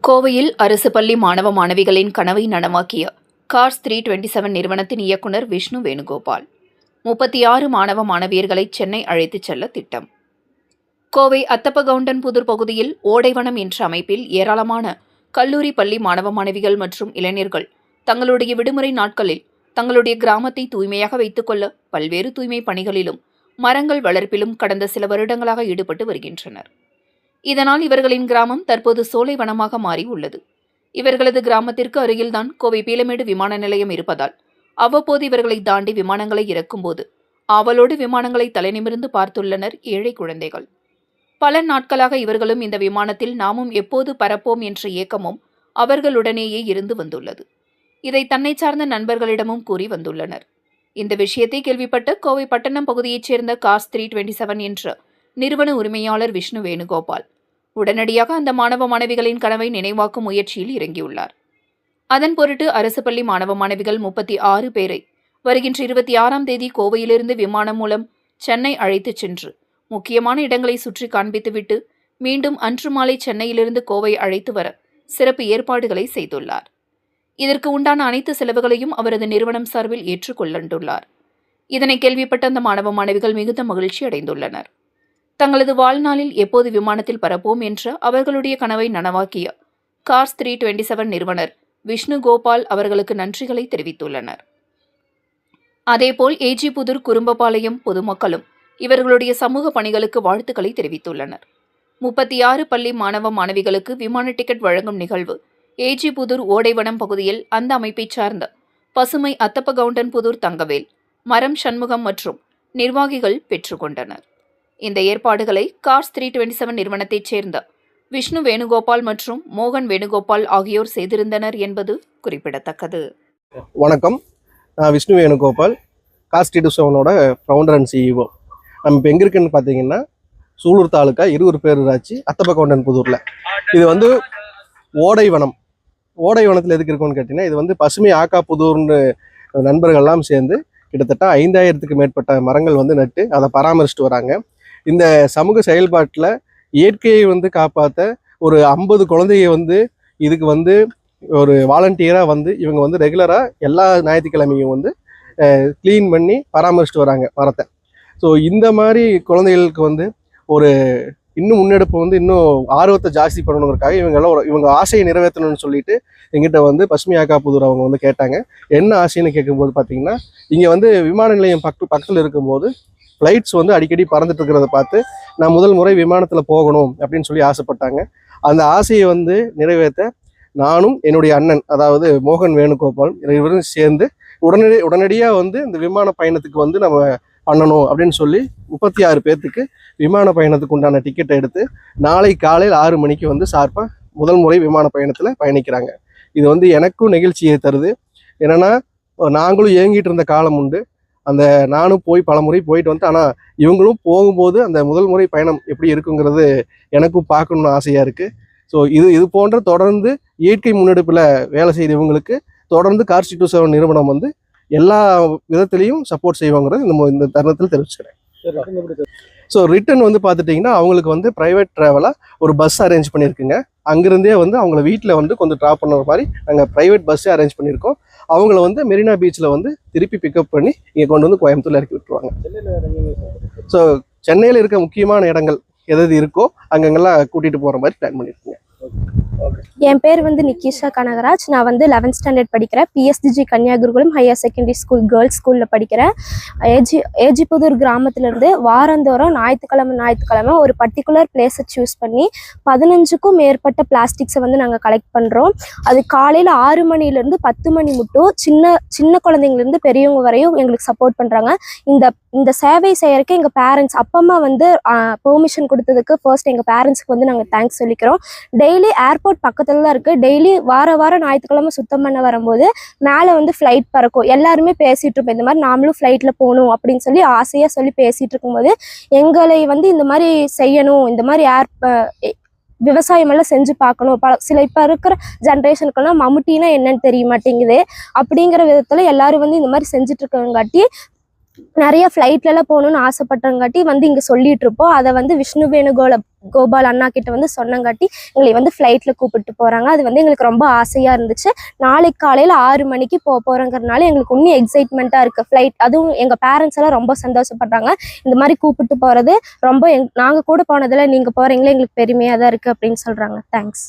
கோவையில் அரசு பள்ளி மாணவ மாணவிகளின் கனவை நனவாக்கிய கார்ஸ் 327 நிறுவனத்தின் இயக்குனர் விஷ்ணு வேணுகோபால் 36 மாணவ மாணவியர்களை சென்னை அழைத்துச் செல்ல திட்டம். கோவை அத்தப்பகவுண்டன்புதூர் பகுதியில் ஓடைவனம் என்ற அமைப்பில் ஏராளமான கல்லூரி பள்ளி மாணவ மாணவிகள் மற்றும் இளைஞர்கள் தங்களுடைய விடுமுறை நாட்களில் தங்களுடைய கிராமத்தை தூய்மையாக வைத்துக் கொள்ள பல்வேறு தூய்மை பணிகளிலும் மரங்கள் வளர்ப்பிலும் கடந்த சில வருடங்களாக ஈடுபட்டு வருகின்றனர். இதனால் இவர்களின் கிராமம் தற்போது சோலை வனமாக மாறி உள்ளது. இவர்களது கிராமத்திற்கு அருகில்தான் கோவை பீளமேடு விமான நிலையம் இருப்பதால் அவ்வப்போது இவர்களை தாண்டி விமானங்களை இறக்கும்போது ஆவலோடு விமானங்களை தலைநிமிர்ந்து பார்த்துள்ளனர் ஏழை குழந்தைகள். பல நாட்களாக இவர்களும் இந்த விமானத்தில் நாமும் எப்போது பறப்போம் என்ற ஏக்கமும் அவர்களுடனேயே இருந்து வந்துள்ளது. இதை தன்னை சார்ந்த நண்பர்களிடமும் கூறி வந்துள்ளனர். இந்த விஷயத்தை கேள்விப்பட்ட கோவை பட்டணம் பகுதியைச் சேர்ந்த கார்ஸ் 327 என்ற நிறுவன உரிமையாளர் விஷ்ணு வேணுகோபால் உடனடியாக அந்த மாணவ மாணவிகளின் கனவை நினைவாக்கும் முயற்சியில் இறங்கியுள்ளார். அதன் பொருட்டு அரசு பள்ளி மாணவ மாணவிகள் 36 பேரை வருகின்ற 26ஆம் தேதி கோவையிலிருந்து விமானம் மூலம் சென்னை அழைத்துச் சென்று முக்கியமான இடங்களை சுற்றி காண்பித்துவிட்டு மீண்டும் அன்று மாலை சென்னையிலிருந்து கோவை அழைத்து வர சிறப்பு ஏற்பாடுகளை செய்துள்ளார். இதற்கு உண்டான அனைத்து செலவுகளையும் அவரது நிறுவனம் சார்பில் ஏற்றுக்கொண்டுள்ளார். இதனை கேள்விப்பட்ட அந்த மாணவ மாணவிகள் மிகுந்த மகிழ்ச்சி அடைந்துள்ளனர். தங்களது வாழ்நாளில் எப்போது விமானத்தில் பறப்போம் என்ற அவர்களுடைய கனவை நனவாக்கிய கார்ஸ் 327 நிறுவனர் விஷ்ணு கோபால் அவர்களுக்கு நன்றிகளை தெரிவித்துள்ளனர். அதேபோல் ஏஜி புதூர் குறும்பபாளையம் பொதுமக்களும் இவர்களுடைய சமூக பணிகளுக்கு வாழ்த்துக்களை தெரிவித்துள்ளனர். 36 பள்ளி மாணவ மாணவிகளுக்கு விமான டிக்கெட் வழங்கும் நிகழ்வு ஏஜி புதூர் ஓடைவனம் பகுதியில் அந்த அமைப்பைச் சார்ந்த பசுமை அத்தப்பகவுண்டன்புதூர் தங்கவேல், மரம் சண்முகம் மற்றும் நிர்வாகிகள் பெற்றுக்கொண்டனர். இந்த ஏற்பாடுகளை கார்ஸ் 327 நிறுவனத்தைச் சேர்ந்த விஷ்ணு வேணுகோபால் மற்றும் மோகன் வேணுகோபால் ஆகியோர் செய்திருந்தனர் என்பது குறிப்பிடத்தக்கது. வணக்கம், நான் விஷ்ணு வேணுகோபால், கார்ஸ் 327ஓட ஃபவுண்டர் அண்ட் சிஇஓ. நம்ம இப்போ எங்கே இருக்குன்னு பார்த்தீங்கன்னா சூலூர் தாலுக்கா இருவூர் பேரூராட்சி அத்தப்பகவுண்டன்புதூரில். இது ஓடைவனம். ஓடைவனத்தில் எதுக்கு இருக்குன்னு கேட்டிங்கன்னா, இது பசுமை ஆக்காப்புதூர்னு நண்பர்கள்லாம் சேர்ந்து கிட்டத்தட்ட 5000க்கு மேற்பட்ட மரங்கள் நட்டு அதை பராமரிச்சுட்டு வராங்க. இந்த சமூக செயல்பாட்டில் இயற்கையை காப்பாற்ற ஒரு 50 குழந்தைய இதுக்கு ஒரு வாலண்டியராக இவங்க ரெகுலராக எல்லா ஞாயிற்றுக்கிழமையும் க்ளீன் பண்ணி பராமரிச்சுட்டு வராங்க மரத்தை. ஸோ இந்த மாதிரி குழந்தைகளுக்கு ஒரு இன்னும் முன்னெடுப்பு இன்னும் ஆர்வத்தை ஜாஸ்தி பண்ணணுங்கிறதுக்காக இவங்க ஆசையை நிறைவேற்றணும்னு சொல்லிட்டு எங்கிட்ட பசுமை ஆக்காப்புதூர் அவங்க கேட்டாங்க. என்ன ஆசைன்னு கேட்கும்போது பார்த்தீங்கன்னா, இங்கே விமான நிலையம் பக்கத்தில் இருக்கும்போது ஃப்ளைட்ஸ் அடிக்கடி பறந்துட்டு இருக்கிறத பார்த்து நான் முதல் முறை விமானத்தில் போகணும் அப்படின்னு சொல்லி ஆசைப்பட்டாங்க. அந்த ஆசையை நிறைவேற்ற நானும் என்னுடைய அண்ணன், அதாவது மோகன் வேணுகோபால், இவரும் சேர்ந்து உடனடியாக இந்த விமான பயணத்துக்கு நம்ம பண்ணணும் அப்படின்னு சொல்லி 36 பேர்த்துக்கு விமான பயணத்துக்கு உண்டான டிக்கெட்டை எடுத்து நாளை காலையில் 6 மணிக்கு ஷார்ப்பாக முதல் முறை விமான பயணத்தில் பயணிக்கிறாங்க. இது எனக்கும் நெகிழ்ச்சியை தருது. என்னென்னா, நாங்களும் ஏங்கிட்டு இருந்த காலம் உண்டு. நானும் பல முறை போயிட்டு ஆனால் இவங்களும் போகும்போது அந்த முதல் முறை பயணம் எப்படி இருக்குங்கிறது எனக்கும் பார்க்கணுன்னு ஆசையாக இருக்குது. ஸோ இது போன்ற தொடர்ந்து இயற்கை முன்னெடுப்பில் வேலை செய்த இவங்களுக்கு தொடர்ந்து கார்ஸ் 327 நிறுவனம் எல்லா விதத்திலையும் சப்போர்ட் செய்வாங்கிறது இந்த தருணத்தில் தெரிவிச்சுக்கிறேன். ஸோ ரிட்டன் பார்த்துட்டிங்கன்னா அவங்களுக்கு ப்ரைவேட் ட்ராவலாக ஒரு பஸ் அரேஞ்ச் பண்ணியிருக்குங்க. அங்கேருந்தே அவங்கள வீட்டில் கொஞ்சம் ட்ராப் பண்ணுற மாதிரி நாங்கள் ப்ரைவேட் பஸ்ஸே அரேஞ்ச் பண்ணியிருக்கோம். அவங்கள மெரினா பீச்சில் திருப்பி பிக்கப் பண்ணி இங்கே கொண்டு கோயம்புத்தூரில் இறக்கி விட்டுருவாங்க. ஸோ சென்னையில் இருக்க முக்கியமான இடங்கள் எது இருக்கோ அங்கங்கெல்லாம் கூட்டிகிட்டு போகிற மாதிரி பிளான் பண்ணியிருக்கோங்க. என் பேர் நிக்கிஷா கனகராஜ். நான் 11th ஸ்டாண்டர்ட் படிக்கிறேன். பிஎஸ்டிஜி கன்னியாகுருகுலம் ஹையர் செகண்டரி ஸ்கூல் கேர்ள்ஸ் ஸ்கூலில் படிக்கிறேன். ஏஜிபுதூர் கிராமத்துலேருந்து வாரந்தோறும் ஞாயிற்றுக்கிழமை ஒரு பர்டிகுலர் பிளேஸை சூஸ் பண்ணி 15க்கும் மேற்பட்ட பிளாஸ்டிக்ஸை நாங்கள் கலெக்ட் பண்ணுறோம். அது காலையில் 6 மணிலேருந்து 10 மணி மட்டும் சின்ன குழந்தைங்கலேருந்து பெரியவங்க வரையும் எங்களுக்கு சப்போர்ட் பண்ணுறாங்க. இந்த சேவை செய்யறதுக்கு எங்கள் பேரண்ட்ஸ் அப்பா அம்மா பெர்மிஷன் கொடுத்ததுக்கு ஃபர்ஸ்ட் எங்கள் பேரண்ட்ஸுக்கு நாங்கள் தேங்க்ஸ் சொல்லிக்கிறோம். டெய்லி ஏர்போர்ட் பக்கத்துல தான் இருக்குது. டெய்லி வாரம் ஞாயிற்றுக்கிழமை சுத்தம் பண்ண வரும்போது மேலே ஃப்ளைட் பறக்கும். எல்லாருமே பேசிகிட்டு இருப்போம், இந்த மாதிரி நாமளும் ஃப்ளைட்டில் போகணும் அப்படின்னு சொல்லி ஆசையாக சொல்லி பேசிகிட்டு இருக்கும்போது எங்களை இந்த மாதிரி செய்யணும், இந்த மாதிரி விவசாயம் எல்லாம் செஞ்சு பார்க்கணும். சில இப்போ இருக்கிற ஜென்ரேஷனுக்கெல்லாம் மம்முட்டினா என்னன்னு தெரிய மாட்டேங்குது. அப்படிங்கிற விதத்தில் எல்லாரும் இந்த மாதிரி செஞ்சுட்டு இருக்கங்காட்டி நிறைய ஃப்ளைட்லலாம் போகணுன்னு ஆசைப்பட்டங்காட்டி வந்து இங்கே சொல்லிட்டு இருப்போம். அதை வந்து விஷ்ணு வேணுகோபால் அண்ணா கிட்ட வந்து சொன்னங்காட்டி எங்களை வந்து ஃப்ளைட்டில் கூப்பிட்டு போகிறாங்க. அது வந்து எங்களுக்கு ரொம்ப ஆசையாக இருந்துச்சு. நாளைக்கு காலையில் 6 மணிக்கு போகிறோங்கிறதுனால எங்களுக்கு இன்னும் எக்ஸைட்மெண்ட்டாக இருக்குது. ஃப்ளைட் அதுவும் எங்கள் பேரண்ட்ஸ் எல்லாம் ரொம்ப சந்தோஷப்படுறாங்க. இந்த மாதிரி கூப்பிட்டு போகிறது ரொம்ப நாங்கள் கூட போனதில் நீங்கள் போகிறீங்களே எங்களுக்கு பெருமையாக தான் இருக்குது அப்படின்னு சொல்கிறாங்க. தேங்க்ஸ்.